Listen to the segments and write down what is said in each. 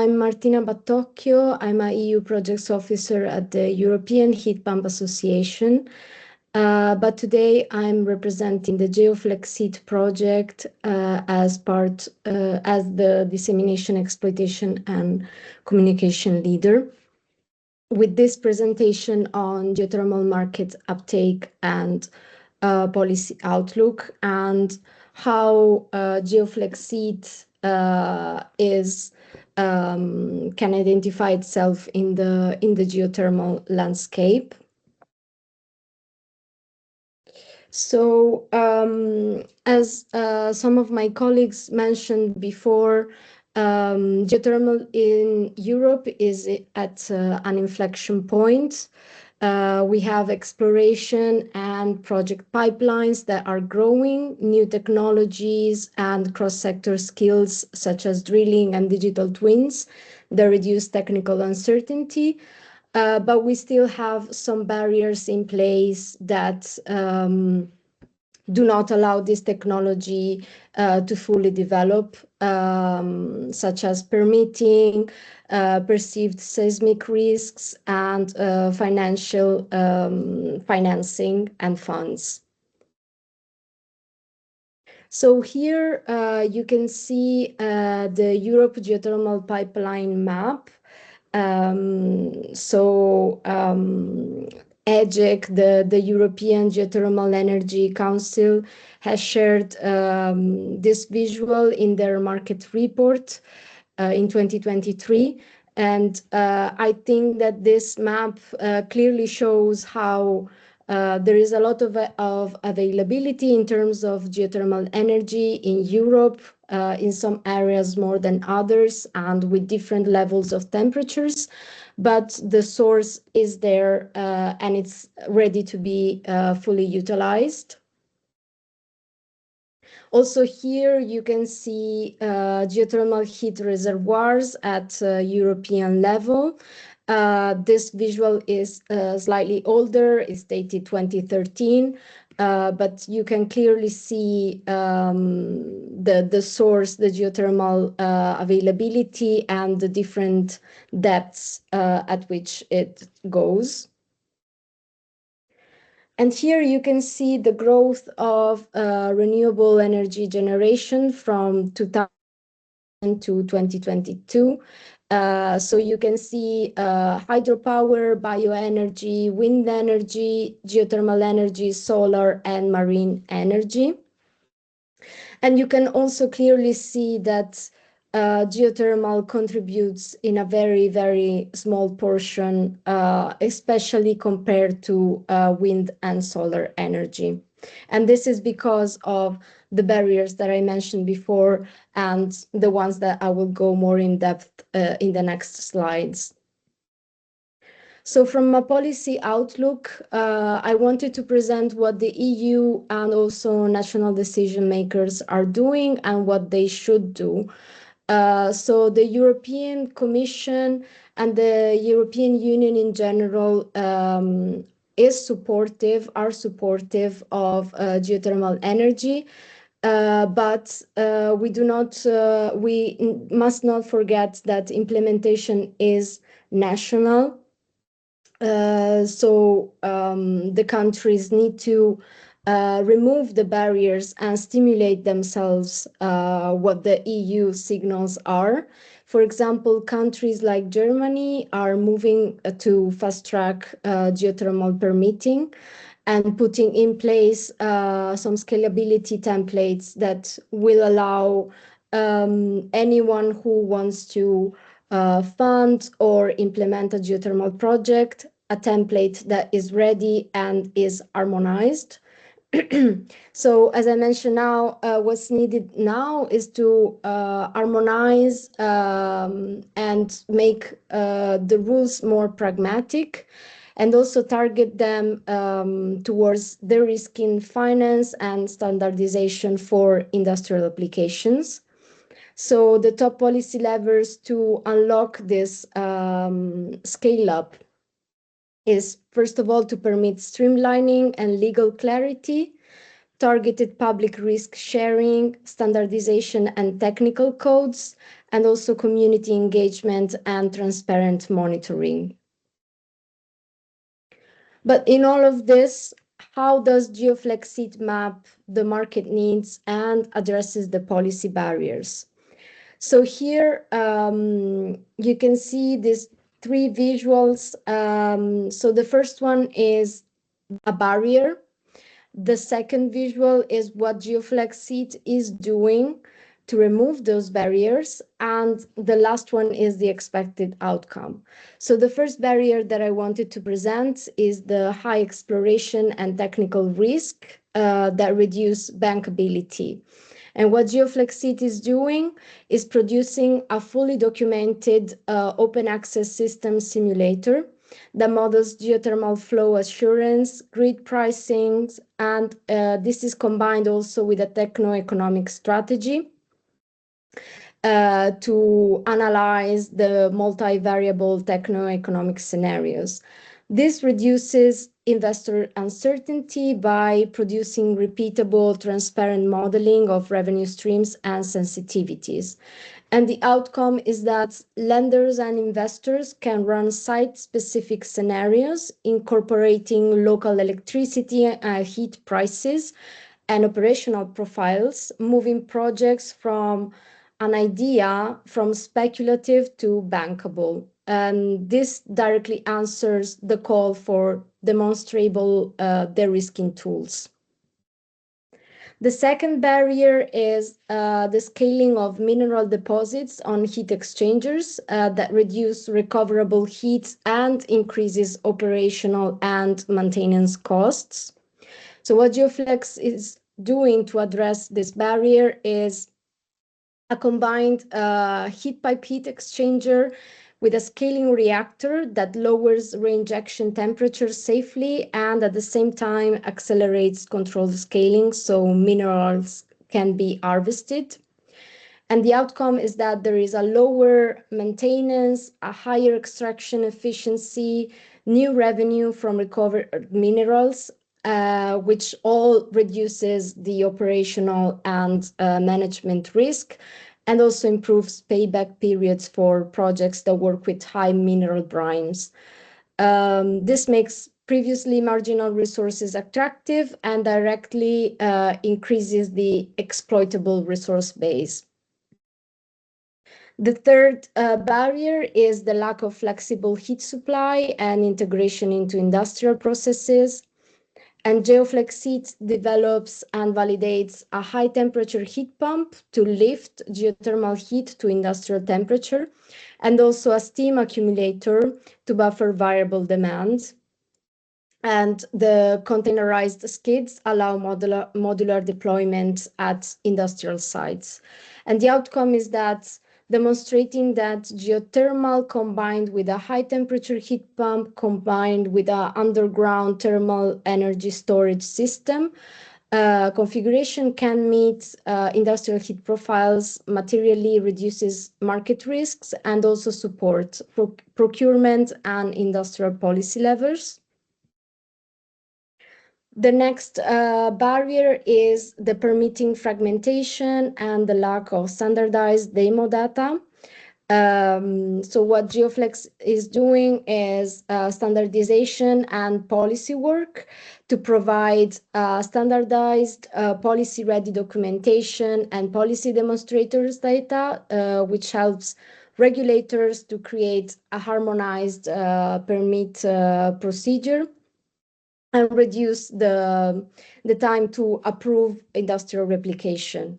I'm Martina Battocchio. I'm a EU projects officer at the European Heat Pump Association. But today I'm representing the GEOFLEXheat project as the dissemination, exploitation, and communication leader, with this presentation on geothermal market uptake and policy outlook, and how GEOFLEXheat can identify itself in the geothermal landscape. So, as some of my colleagues mentioned before, geothermal in Europe is at an inflection point. We have exploration and project pipelines that are growing, new technologies and cross-sector skills such as drilling and digital twins that reduce technical uncertainty. But we still have some barriers in place that do not allow this technology to fully develop, such as permitting, perceived seismic risks, and financial financing and funds. So here you can see the Europe geothermal pipeline map. EGEC, the European Geothermal Energy Council, has shared this visual in their market report in 2023. And I think that this map clearly shows how there is a lot of availability in terms of geothermal energy in Europe, in some areas more than others, and with different levels of temperatures. But the source is there and it's ready to be fully utilized. Also here you can see geothermal heat reservoirs at European level. This visual is slightly older, it's dated 2013, but you can clearly see the source, the geothermal availability, and the different depths at which it goes. And here you can see the growth of renewable energy generation from 2000 to 2022. So you can see hydropower, bioenergy, wind energy, geothermal energy, solar, and marine energy. And you can also clearly see that geothermal contributes in a very, very small portion, especially compared to wind and solar energy. And this is because of the barriers that I mentioned before and the ones that I will go more in depth in the next slides. So from a policy outlook, I wanted to present what the EU and also national decision makers are doing and what they should do. So the European Commission and the European Union in general are supportive of geothermal energy. But we must not forget that implementation is national. The countries need to remove the barriers and stimulate themselves what the EU signals are. For example, countries like Germany are moving to fast-track geothermal permitting and putting in place some scalability templates that will allow anyone who wants to fund or implement a geothermal project, a template that is ready and is harmonized. So as I mentioned now, what's needed now is to harmonize and make the rules more pragmatic, and also target them towards de-risking finance and standardization for industrial applications. So the top policy levers to unlock this scale-up is, first of all, to permit streamlining and legal clarity, targeted public risk sharing, standardization and technical codes, and also community engagement and transparent monitoring. But in all of this, how does GEOFLEXheat map the market needs and addresses the policy barriers? So here you can see these three visuals. So the first one is a barrier. The second visual is what GEOFLEXheat is doing to remove those barriers. And the last one is the expected outcome. So the first barrier that I wanted to present is the high exploration and technical risk that reduce bankability. And what GEOFLEXheat is doing is producing a fully documented open access system simulator that models geothermal flow assurance, grid pricings, and this is combined also with a techno-economic strategy to analyze the multivariable techno-economic scenarios. This reduces investor uncertainty by producing repeatable, transparent modeling of revenue streams and sensitivities. And the outcome is that lenders and investors can run site-specific scenarios incorporating local electricity and heat prices and operational profiles, moving projects from an idea from speculative to bankable. And this directly answers the call for demonstrable de-risking tools. The second barrier is the scaling of mineral deposits on heat exchangers that reduce recoverable heat and increases operational and maintenance costs. So what GEOFLEX is doing to address this barrier is a combined heat pipe heat exchanger with a scaling reactor that lowers reinjection temperature safely and at the same time accelerates controlled scaling so minerals can be harvested. And the outcome is that there is a lower maintenance, a higher extraction efficiency, new revenue from recovered minerals, which all reduces the operational and management risk, and also improves payback periods for projects that work with high mineral brines. This makes previously marginal resources attractive and directly increases the exploitable resource base. The third barrier is the lack of flexible heat supply and integration into industrial processes. And GEOFLEXheat develops and validates a high temperature heat pump to lift geothermal heat to industrial temperature, and also a steam accumulator to buffer variable demand. And the containerized skids allow modular deployment at industrial sites. And the outcome is that demonstrating that geothermal combined with a high temperature heat pump combined with an underground thermal energy storage system configuration can meet industrial heat profiles, materially reduces market risks, and also support procurement and industrial policy levels. The next barrier is the permitting fragmentation and the lack of standardized demo data. So what GEOFLEX is doing is standardization and policy work to provide standardized policy-ready documentation and policy demonstrators data, which helps regulators to create a harmonized permit procedure and reduce the time to approve industrial replication.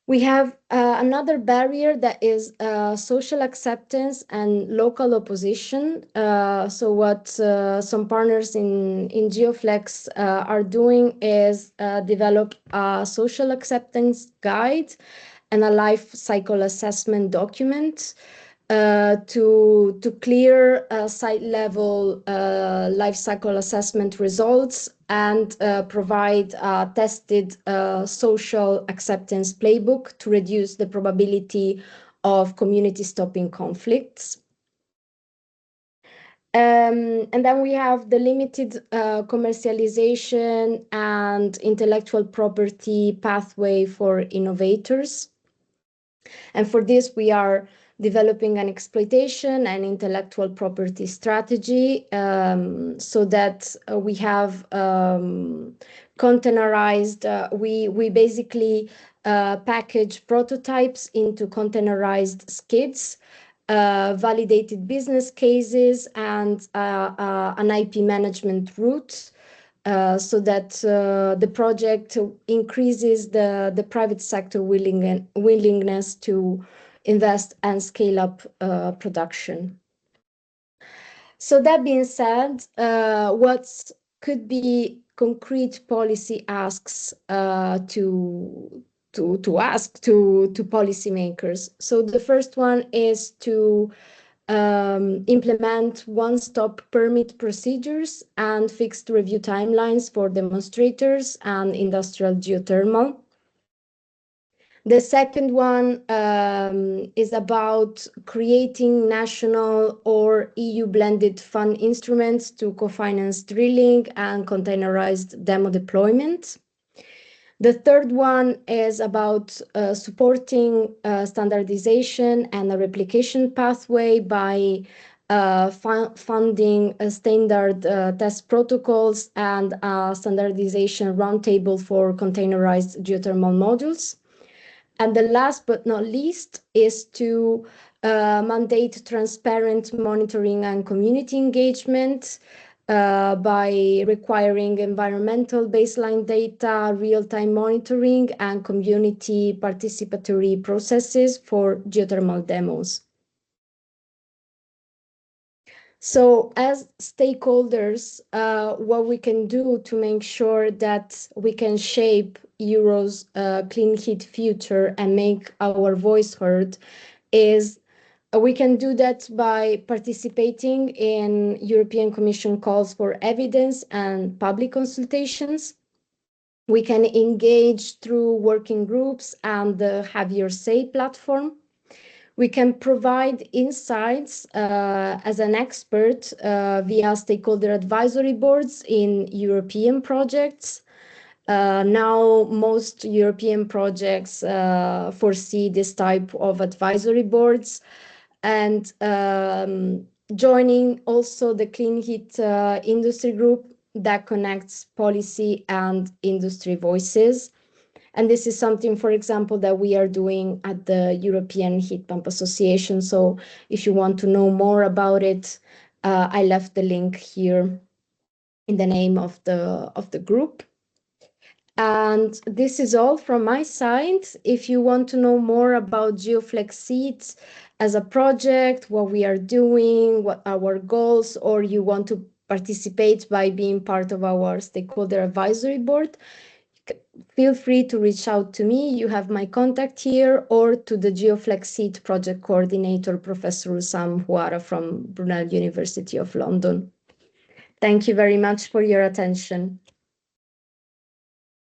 We have another barrier that is social acceptance and local opposition. So what some partners in GEOFLEX are doing is develop a social acceptance guide and a life cycle assessment document to clear site level life cycle assessment results and provide a tested social acceptance playbook to reduce the probability of community stopping conflicts. And then we have the limited commercialization and intellectual property pathway for innovators. And for this, we are developing an exploitation and intellectual property strategy so that we have containerized, we basically package prototypes into containerized skids, validated business cases, and an IP management route so that the project increases the private sector willingness to invest and scale up production. So that being said, what could be concrete policy asks to ask to policymakers? So the first one is to implement one-stop permit procedures and fixed review timelines for demonstrators and industrial geothermal. The second one is about creating national or EU blended fund instruments to co-finance drilling and containerized demo deployment. The third one is about supporting standardization and a replication pathway by funding standard test protocols and a standardization roundtable for containerized geothermal modules. And the last but not least is to mandate transparent monitoring and community engagement by requiring environmental baseline data, real-time monitoring, and community participatory processes for geothermal demos. So as stakeholders, what we can do to make sure that we can shape Euro's clean heat future and make our voice heard is we can do that by participating in European Commission calls for evidence and public consultations. We can engage through working groups and the Have Your Say platform. We can provide insights as an expert via stakeholder advisory boards in European projects. Now, most European projects foresee this type of advisory boards and joining also the Clean Heat industry group that connects policy and industry voices. And this is something, for example, that we are doing at the European Heat Pump Association. So if you want to know more about it, I left the link here in the name of the group. And this is all from my side. If you want to know more about GEOFLEXheat as a project, what we are doing, what our goals, or you want to participate by being part of our stakeholder advisory board, feel free to reach out to me. You have my contact here, or to the GEOFLEXheat project coordinator, Professor Usam Huara from Brunel University of London. Thank you very much for your attention.